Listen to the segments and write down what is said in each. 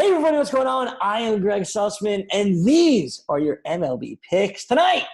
Hey everybody, what's going on? I am Gregg Sussman, and these are your MLB picks tonight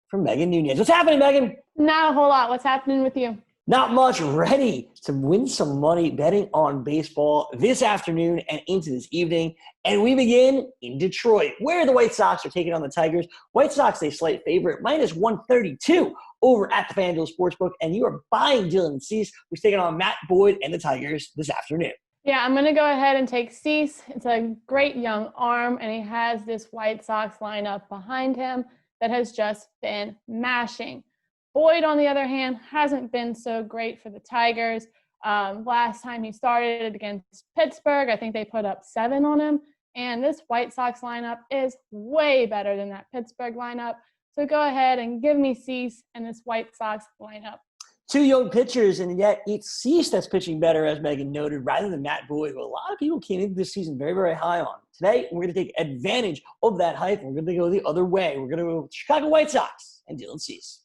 from Megan Nunez. What's happening, Megan? Not a whole lot. What's happening with you? Not much. Ready to win some money betting on baseball this afternoon and into this evening. And we begin in Detroit, where the White Sox are taking on the Tigers. White Sox, a slight favorite, minus 132 over at the FanDuel Sportsbook. And you are buying Dylan Cease, who's taking on Matt Boyd and the Tigers this afternoon. Yeah, I'm going to go ahead and take Cease. It's a great young arm, and he has this White Sox lineup behind him that has just been mashing. Boyd, on the other hand, hasn't been so great for the Tigers. Last time he started against Pittsburgh, I think they put up 7 on him. And this White Sox lineup is way better than that Pittsburgh lineup. So go ahead and give me Cease and this White Sox lineup. Two young pitchers, and yet it's Cease that's pitching better, as Megan noted, rather than Matt Boyd, who a lot of people came into this season very, very high on. Today, we're going to take advantage of that hype, and we're going to go the other way. We're going to go with Chicago White Sox and Dylan Cease.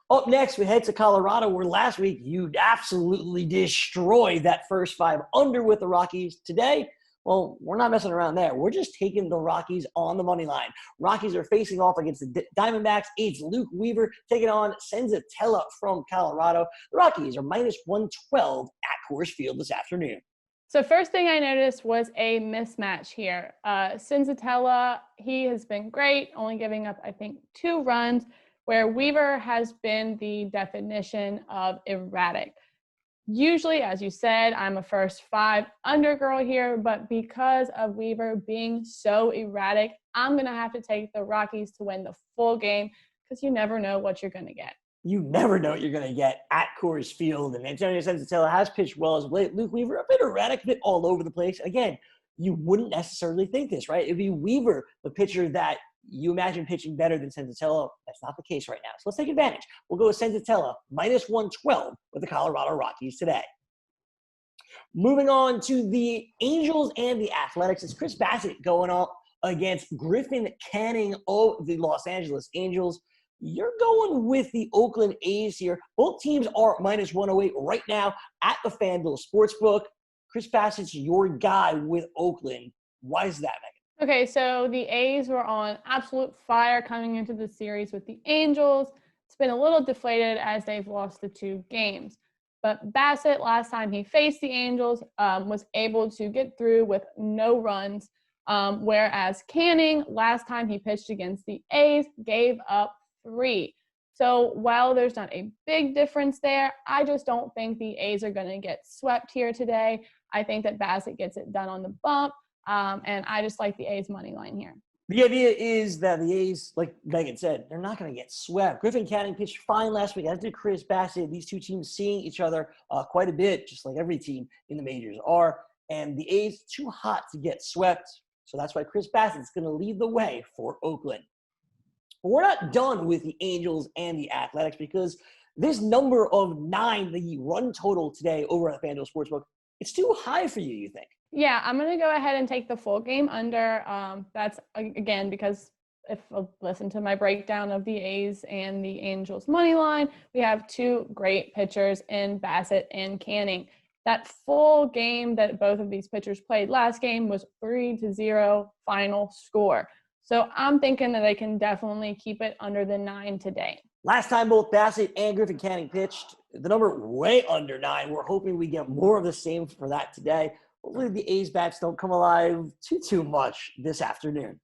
Up next, we head to Colorado, where last week you absolutely destroyed that first 5 under with the Rockies. Today, well, we're not messing around there. We're just taking the Rockies on the money line. Rockies are facing off against the Diamondbacks. It's Luke Weaver taking on Senzatella from Colorado. The Rockies are minus 112 at Coors Field this afternoon. So first thing I noticed was a mismatch here. Senzatella, he has been great, only giving up, I think, 2 runs, where Weaver has been the definition of erratic. Usually, as you said, I'm a first 5 under girl here, but because of Weaver being so erratic, I'm going to have to take the Rockies to win the full game because you never know what you're going to get. You never know what you're going to get at Coors Field, and Antonio Senzatella has pitched well as of late. Luke Weaver, a bit erratic, a bit all over the place. Again, you wouldn't necessarily think this, right? It'd be Weaver, the pitcher that you imagine pitching better than Senzatella. That's not the case right now. So let's take advantage. We'll go with Senzatella, minus 112 with the Colorado Rockies today. Moving on to the Angels and the Athletics. It's Chris Bassitt going up against Griffin Canning of the Los Angeles Angels. You're going with the Oakland A's here. Both teams are minus 108 right now at the FanDuel Sportsbook. Chris Bassitt's your guy with Oakland. Why is that, Megan? Okay, so the A's were on absolute fire coming into the series with the Angels. It's been a little deflated as they've lost the 2 games. But Bassitt, last time he faced the Angels, was able to get through with no runs, whereas Canning, last time he pitched against the A's, gave up 3. So while there's not a big difference there, I just don't think the A's are going to get swept here today. I think that Bassitt gets it done on the bump. And I just like the A's money line here. The idea is that the A's, like Megan said, they're not going to get swept. Griffin Canning pitched fine last week, as did Chris Bassitt. These two teams seeing each other quite a bit, just like every team in the majors are. And the A's too hot to get swept. So that's why Chris Bassett's going to lead the way for Oakland. But we're not done with the Angels and the Athletics, because this number of 9, the run total today over at the FanDuel Sportsbook, it's too high for you, you think? Yeah, I'm going to go ahead and take the full game under. That's, again, because if you listen to my breakdown of the A's and the Angels money line, we have 2 great pitchers in Bassitt and Canning. That full game that both of these pitchers played last game was 3-0 final score. So I'm thinking that they can definitely keep it under the 9 today. Last time both Bassitt and Griffin Canning pitched, the number way under 9. We're hoping we get more of the same for that today. Hopefully the A's bats don't come alive too much this afternoon.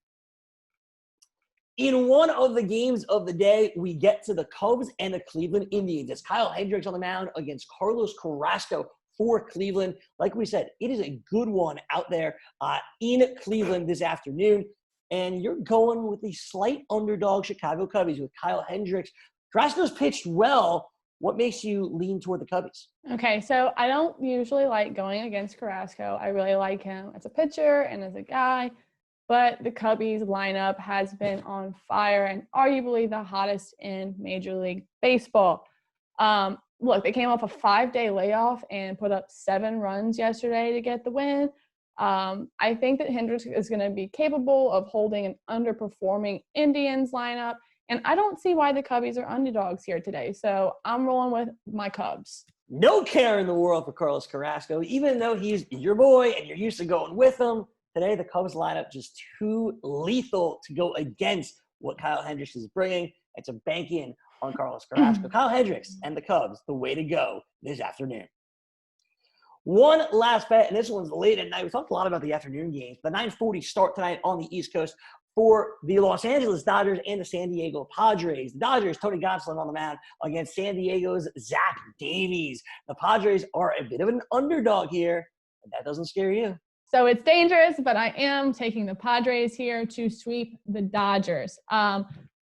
In one of the games of the day, we get to the Cubs and the Cleveland Indians. It's Kyle Hendricks on the mound against Carlos Carrasco for Cleveland. Like we said, it is a good one out there in Cleveland this afternoon. And you're going with the slight underdog Chicago Cubbies with Kyle Hendricks. Carrasco's pitched well. What makes you lean toward the Cubbies? Okay, so I don't usually like going against Carrasco. I really like him as a pitcher and as a guy, but the Cubbies lineup has been on fire and arguably the hottest in Major League Baseball. Look, they came off a 5-day layoff and put up 7 runs yesterday to get the win. I think that Hendricks is going to be capable of holding an underperforming Indians lineup. And I don't see why the Cubbies are underdogs here today. So I'm rolling with my Cubs. No care in the world for Carlos Carrasco, even though he's your boy and you're used to going with him. Today, the Cubs lineup just too lethal to go against what Kyle Hendricks is bringing. It's a bank in on Carlos Carrasco. Kyle Hendricks and the Cubs, the way to go this afternoon. One last bet, and this one's late at night. We talked a lot about the afternoon games. The 9:40 start tonight on the East Coast for the Los Angeles Dodgers and the San Diego Padres. The Dodgers, Tony Gonsolin on the mound against San Diego's Zach Davies. The Padres are a bit of an underdog here, but that doesn't scare you. So it's dangerous, but I am taking the Padres here to sweep the Dodgers.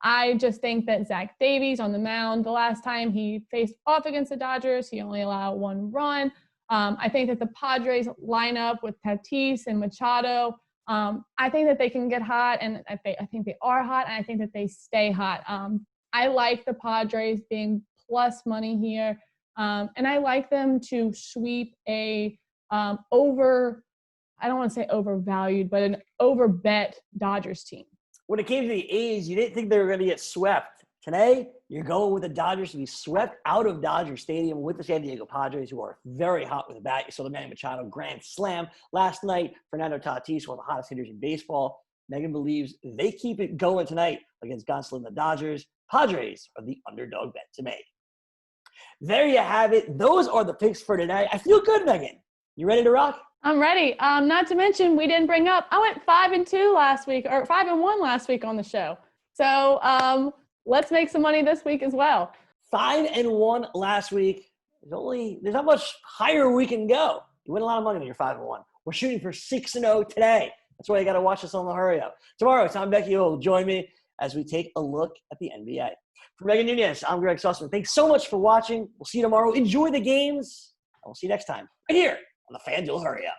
I just think that Zach Davies on the mound, the last time he faced off against the Dodgers, he only allowed 1 run. I think that the Padres line up with Tatis and Machado. I think that they can get hot, and I think they are hot, and I think that they stay hot. I like the Padres being plus money here, and I like them to sweep a I don't want to say overvalued, but an overbet Dodgers team. When it came to the A's, you didn't think they were going to get swept. Today, you're going with the Dodgers to be swept out of Dodger Stadium with the San Diego Padres, who are very hot with the bat. You saw the Manny Machado grand slam last night. Fernando Tatis, one of the hottest hitters in baseball. Megan believes they keep it going tonight against Gonsolin and the Dodgers. Padres are the underdog bet to make. There you have it. Those are the picks for tonight. I feel good, Megan. You ready to rock? I'm ready. Not to mention, we didn't bring up, I went 5-2 last week, or 5-1 last week on the show. So let's make some money this week as well. 5-1 last week. There's not much higher we can go. You win a lot of money when you're 5-1. We're shooting for 6-0 today. That's why you got to watch us on the Hurry Up. Tomorrow, Tom Becky will join me as we take a look at the NBA. For Megan Nunez, I'm Gregg Sussman. Thanks so much for watching. We'll see you tomorrow. Enjoy the games, and we'll see you next time right here on the FanDuel Hurry Up.